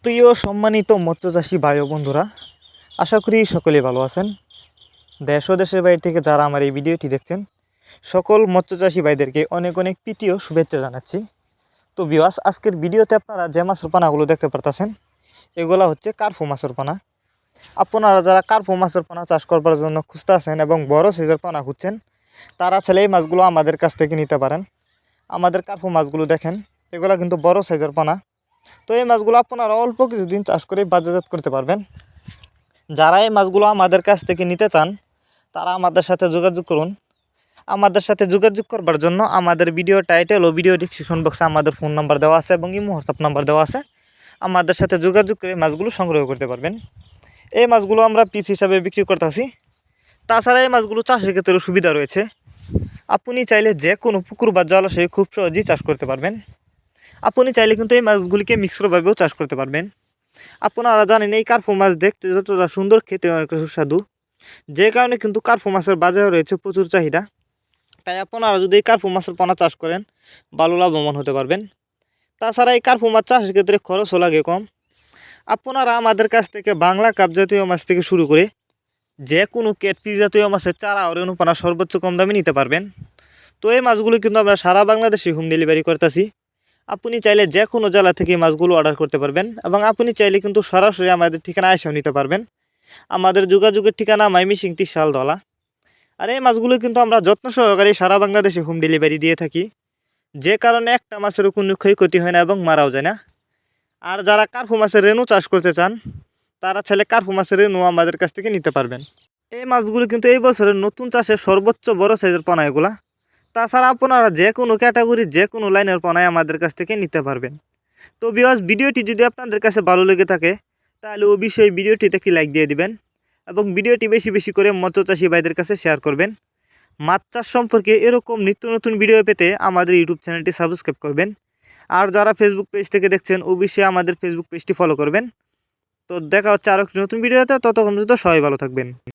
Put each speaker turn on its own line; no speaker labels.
প্রিয় সম্মানিত মৎস্যচাষী ভাই ও বন্ধুরা, আশা করি সকলেই ভালো আছেন। দেশ ও দেশের বাইরে থেকে যারা আমার এই ভিডিওটি দেখছেন, সকল মৎস্যচাষী ভাইদেরকে অনেক অনেক প্রীতি ও শুভেচ্ছা জানাচ্ছি। তো ভিউয়ার্স, আজকের ভিডিওতে আপনারা যে মাছের পোনাগুলো দেখতে পারতেছেন, এগুলো হচ্ছে কার্পো মাছের পোনা। আপনারা যারা কার্পো মাছের পোনা চাষ করবার জন্য খুঁজতে আছেন এবং বড় সাইজের পোনা খুঁজছেন, তারা ছেলে এই মাছগুলো আমাদের কাছ থেকে নিতে পারেন। আমাদের কার্পো মাছগুলো দেখেন, এগুলো কিন্তু বড় সাইজের পোনা। তো এই মাছগুলো আপনারা অল্প কিছুদিন চাষ করে বাজারজাত করতে পারবেন। যারা এই মাছগুলো আমাদের কাছ থেকে নিতে চান, তারা আমাদের সাথে যোগাযোগ করুন। আমাদের সাথে যোগাযোগ করবার জন্য আমাদের ভিডিও টাইটেল ও ভিডিও ডিসক্রিপশন বক্সে আমাদের ফোন নাম্বার দেওয়া আছে এবং ইমো হোয়াটসঅ্যাপ নাম্বার দেওয়া আছে। আমাদের সাথে যোগাযোগ করে মাছগুলো সংগ্রহ করতে পারবেন। এই মাছগুলো আমরা পিস হিসাবে বিক্রি করতেছি। তাছাড়া এই মাছগুলো চাষের ক্ষেত্রে সুবিধা রয়েছে। আপনি চাইলে যে কোনো পুকুর বা জলাশয়ে খুব সহজেই চাষ করতে পারবেন। আপনি চাইলে কিন্তু এই মাছগুলিকে মিশ্রভাবেও চাষ করতে পারবেন। আপনারা জানেন এই কার্পো মাছ দেখতে যতটা সুন্দর, খেতে অনেক সুস্বাদু, যে কারণে কিন্তু কার্পো মাছের বাজারে রয়েছে প্রচুর চাহিদা। তাই আপনারা যদি এই কার্পো মাছের পোনা চাষ করেন, ভালো লাভবান হতে পারবেন। তাছাড়া এই কার্পো মাছ চাষের ক্ষেত্রে খরচও লাগে কম। আপনারা আমাদের কাছ থেকে বাংলা কাপ জাতীয় মাছ থেকে শুরু করে যে কোনো ক্যাটফিশ জাতীয় মাছের চারা ও রেণুপানা সর্বোচ্চ কম দামে নিতে পারবেন। তো এই মাছগুলো কিন্তু আমরা সারা বাংলাদেশে হোম ডেলিভারি করতেছি। আপনি চাইলে যে কোনো জেলা থেকে মাছগুলো অর্ডার করতে পারবেন এবং আপনি চাইলে কিন্তু সরাসরি আমাদের ঠিকানা এসেও নিতে পারবেন। আমাদের যোগাযোগের ঠিকানা ময়মনসিংহ শালদলা। আর এই মাছগুলো কিন্তু আমরা যত্ন সহকারে সারা বাংলাদেশে হোম ডেলিভারি দিয়ে থাকি, যে কারণে একটা মাছেরও কোনো ক্ষয়ক্ষতি হয় না এবং মারাও যায় না। আর যারা কার্পো মাছের রেণু চাষ করতে চান, তারা চাইলে কার্পো মাছের রেণু আমাদের কাছ থেকে নিতে পারবেন। এই মাছগুলো কিন্তু এই বছরের নতুন চাষের সর্বোচ্চ বড় সাইজের পোনা এগুলা। তাছাড়া আপনারা যে কোনো ক্যাটাগরির যে কোনো লাইনের পোনায় আমাদের কাছ থেকে নিতে পারবেন। তো ভিউয়ার্স, ভিডিওটি যদি আপনাদের কাছে ভালো লেগে থাকে, তাহলে অবশ্যই ভিডিওটিতে একটি লাইক দিয়ে দিবেন এবং ভিডিওটি বেশি বেশি করে মৎস্যচাষী ভাইদের কাছে শেয়ার করবেন। মাছ চাষ সম্পর্কে এরকম নিত্য নতুন ভিডিও পেতে আমাদের ইউটিউব চ্যানেলটি সাবস্ক্রাইব করবেন। আর যারা ফেসবুক পেজ থেকে দেখছেন, অবশ্যই আমাদের ফেসবুক পেজটি ফলো করবেন। তো দেখা হচ্ছে আরও একটি নতুন ভিডিওতে। ততক্ষণ পর্যন্ত সবাই ভালো থাকবেন।